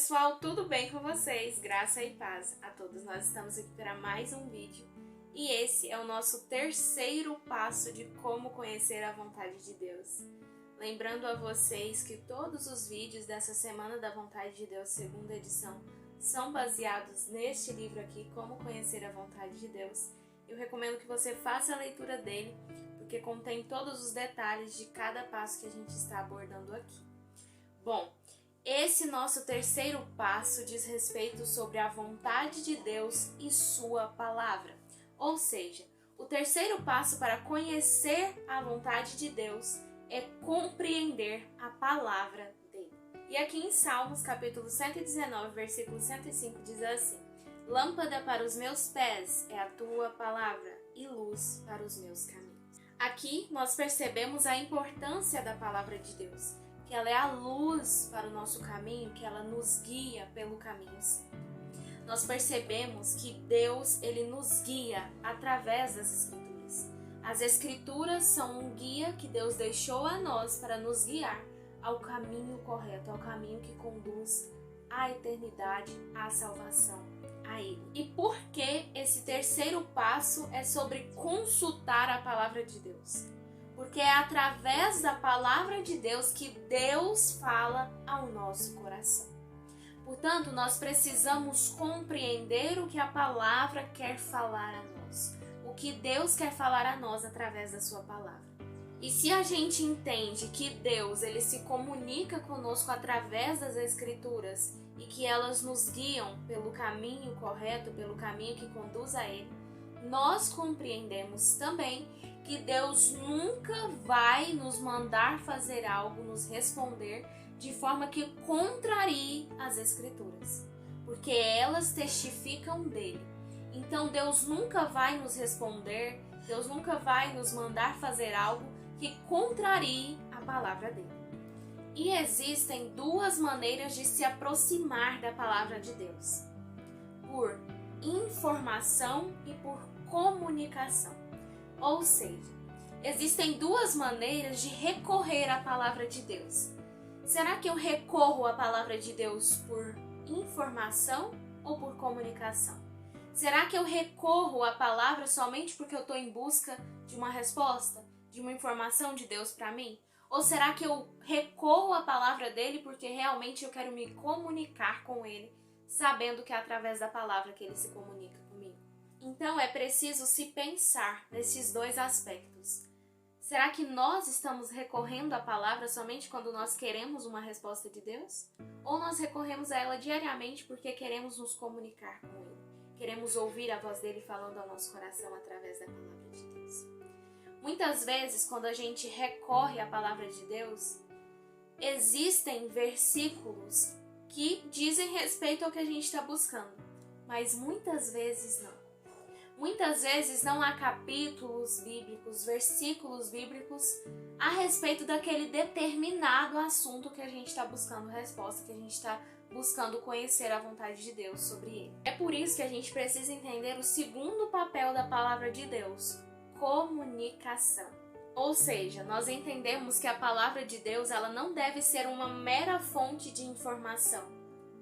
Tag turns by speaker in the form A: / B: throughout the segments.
A: pessoal, tudo bem com vocês? Graça e paz a todos. Nós estamos aqui para mais um vídeo e esse é o nosso terceiro passo de como conhecer a vontade de Deus. Lembrando a vocês que todos os vídeos dessa Semana da Vontade de Deus, segunda edição, são baseados neste livro aqui, Como Conhecer a Vontade de Deus. Eu recomendo que você faça a leitura dele, porque contém todos os detalhes de cada passo que a gente está abordando aqui. Bom, esse nosso terceiro passo diz respeito sobre a vontade de Deus e sua palavra. Ou seja, o terceiro passo para conhecer a vontade de Deus é compreender a palavra dele. E aqui em Salmos, capítulo 119, versículo 105, diz assim: Lâmpada para os meus pés é a tua palavra e luz para os meus caminhos. Aqui nós percebemos a importância da palavra de Deus, que ela é a luz para o nosso caminho, que ela nos guia pelo caminho certo. Nós percebemos que Deus, ele nos guia através das Escrituras. As Escrituras são um guia que Deus deixou a nós para nos guiar ao caminho correto, ao caminho que conduz à eternidade, à salvação, a Ele. E por que esse terceiro passo é sobre consultar a palavra de Deus? Porque é através da palavra de Deus que Deus fala ao nosso coração. Portanto, nós precisamos compreender o que a palavra quer falar a nós, o que Deus quer falar a nós através da sua palavra. E se a gente entende que Deus, ele se comunica conosco através das Escrituras e que elas nos guiam pelo caminho correto, pelo caminho que conduz a Ele, nós compreendemos também que Deus nunca vai nos mandar fazer algo, nos responder de forma que contrarie as Escrituras, porque elas testificam dele. Então Deus nunca vai nos responder, Deus nunca vai nos mandar fazer algo que contrarie a palavra dele. E existem duas maneiras de se aproximar da palavra de Deus: por informação e por comunicação. Ou seja, existem duas maneiras de recorrer à palavra de Deus. Será que eu recorro à palavra de Deus por informação ou por comunicação? Será que eu recorro à palavra somente porque eu estou em busca de uma resposta, de uma informação de Deus para mim? Ou será que eu recorro à palavra dele porque realmente eu quero me comunicar com ele, sabendo que é através da palavra que ele se comunica comigo? Então é preciso se pensar nesses dois aspectos. Será que nós estamos recorrendo à palavra somente quando nós queremos uma resposta de Deus? Ou nós recorremos a ela diariamente porque queremos nos comunicar com ele? Queremos ouvir a voz dele falando ao nosso coração através da palavra de Deus? Muitas vezes, quando a gente recorre à palavra de Deus, existem versículos que dizem respeito ao que a gente está buscando, mas muitas vezes não. Muitas vezes não há capítulos bíblicos, versículos bíblicos a respeito daquele determinado assunto que a gente está buscando resposta, que a gente está buscando conhecer a vontade de Deus sobre ele. É por isso que a gente precisa entender o segundo papel da palavra de Deus: comunicação. Ou seja, nós entendemos que a palavra de Deus, ela não deve ser uma mera fonte de informação,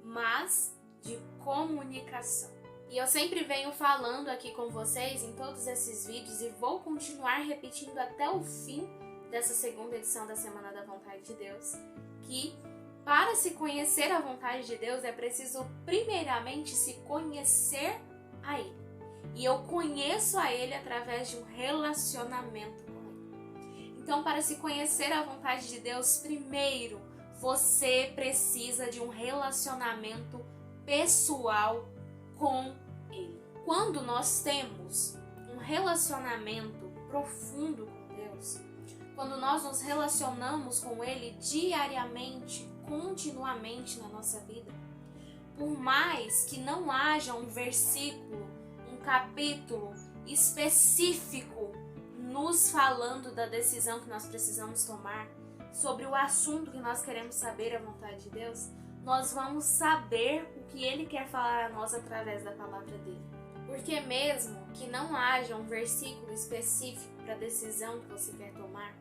A: mas de comunicação. E eu sempre venho falando aqui com vocês em todos esses vídeos e vou continuar repetindo até o fim dessa segunda edição da Semana da Vontade de Deus, que para se conhecer a vontade de Deus é preciso primeiramente se conhecer a Ele. E eu conheço a Ele através de um relacionamento com Ele. Então, para se conhecer a vontade de Deus, primeiro você precisa de um relacionamento pessoal com Ele. Quando nós temos um relacionamento profundo com Deus, quando nós nos relacionamos com Ele diariamente, continuamente na nossa vida, por mais que não haja um versículo, um capítulo específico nos falando da decisão que nós precisamos tomar, sobre o assunto que nós queremos saber a vontade de Deus, nós vamos saber o que Ele quer falar a nós através da palavra dele. Porque mesmo que não haja um versículo específico para a decisão que você quer tomar,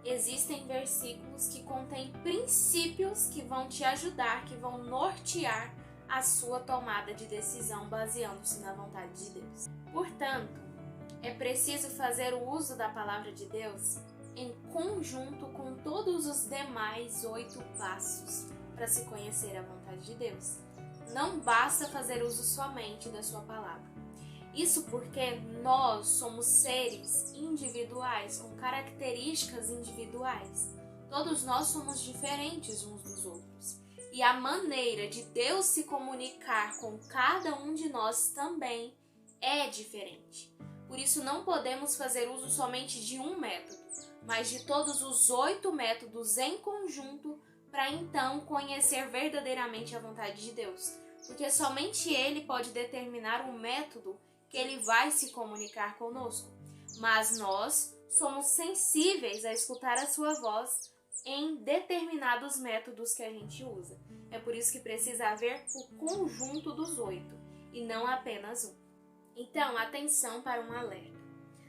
A: existem versículos que contêm princípios que vão te ajudar, que vão nortear a sua tomada de decisão baseando-se na vontade de Deus. Portanto, é preciso fazer o uso da palavra de Deus em conjunto com todos os demais 8 passos para se conhecer a vontade de Deus. Não basta fazer uso somente da sua palavra. Isso porque nós somos seres individuais, com características individuais. Todos nós somos diferentes uns dos outros. E a maneira de Deus se comunicar com cada um de nós também é diferente. Por isso não podemos fazer uso somente de um método, mas de todos os 8 métodos em conjunto para então conhecer verdadeiramente a vontade de Deus. Porque somente Ele pode determinar o método que Ele vai se comunicar conosco. Mas nós somos sensíveis a escutar a sua voz em determinados métodos que a gente usa. É por isso que precisa haver o conjunto dos 8 e não apenas um. Então, atenção para um alerta.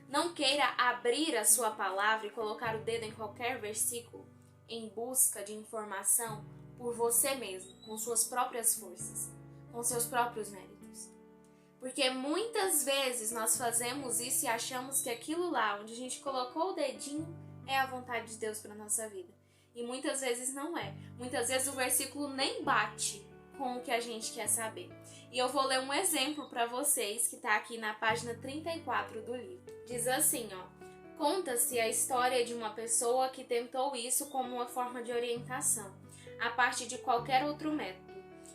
A: Não queira abrir a sua palavra e colocar o dedo em qualquer versículo em busca de informação por você mesmo, com suas próprias forças, com seus próprios méritos. Porque muitas vezes nós fazemos isso e achamos que aquilo lá onde a gente colocou o dedinho é a vontade de Deus para a nossa vida. E muitas vezes não é. Muitas vezes o versículo nem bate com o que a gente quer saber. E eu vou ler um exemplo para vocês que está aqui na página 34 do livro. Diz assim, conta-se a história de uma pessoa que tentou isso como uma forma de orientação, a partir de qualquer outro método,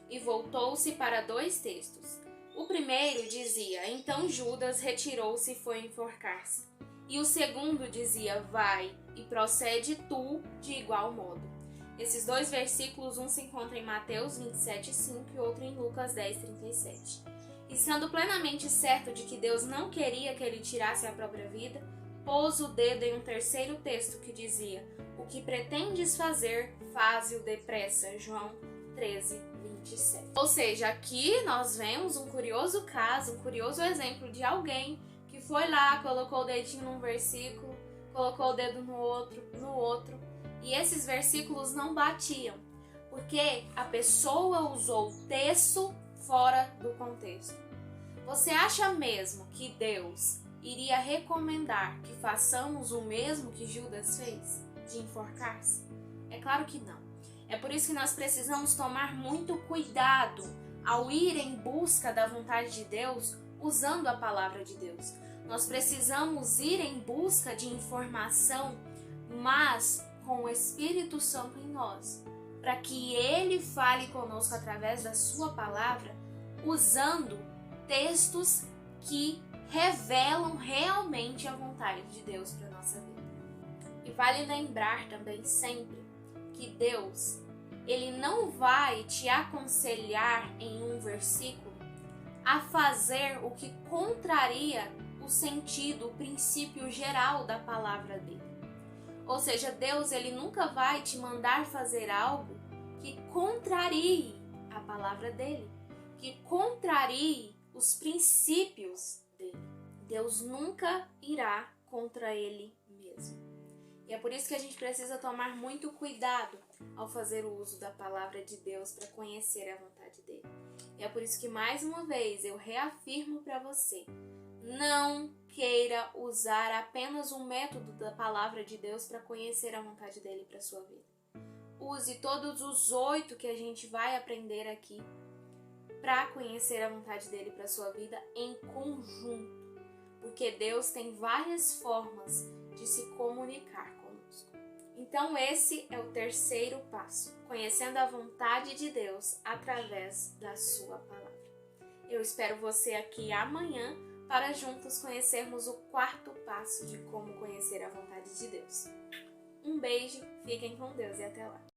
A: e voltou-se para 2 textos. O primeiro dizia, então Judas retirou-se e foi enforcar-se. E o segundo dizia, vai e procede tu de igual modo. Esses 2 versículos, um se encontra em Mateus 27:5 e outro em Lucas 10:37. E sendo plenamente certo de que Deus não queria que ele tirasse a própria vida, pôs o dedo em um terceiro texto que dizia, o que pretendes fazer, faze-o depressa. João 13:27. Ou seja, aqui nós vemos um curioso caso, um curioso exemplo de alguém que foi lá, colocou o dedinho num versículo, colocou o dedo no outro, e esses versículos não batiam, porque a pessoa usou o texto fora do contexto. Você acha mesmo que Deus iria recomendar que façamos o mesmo que Judas fez, de enforcar-se? É claro que não. É por isso que nós precisamos tomar muito cuidado ao ir em busca da vontade de Deus usando a palavra de Deus. Nós precisamos ir em busca de informação, mas com o Espírito Santo em nós, para que Ele fale conosco através da sua palavra, usando textos que revelam realmente a vontade de Deus para a nossa vida. E vale lembrar também sempre que Deus, Ele não vai te aconselhar em um versículo a fazer o que contraria o sentido, o princípio geral da palavra dele. Ou seja, Deus, ele nunca vai te mandar fazer algo que contrarie a palavra dele, que contrarie os princípios dele. Deus nunca irá contra ele mesmo. E é por isso que a gente precisa tomar muito cuidado ao fazer o uso da palavra de Deus para conhecer a vontade dele. E é por isso que, mais uma vez, eu reafirmo para você, não queira usar apenas um método da palavra de Deus para conhecer a vontade dele para sua vida. Use todos os 8 que a gente vai aprender aqui para conhecer a vontade dele para sua vida em conjunto, porque Deus tem várias formas de se comunicar conosco. Então esse é o terceiro passo, conhecendo a vontade de Deus através da sua palavra. Eu espero você aqui amanhã para juntos conhecermos o 4º passo de como conhecer a vontade de Deus. Um beijo, fiquem com Deus e até lá!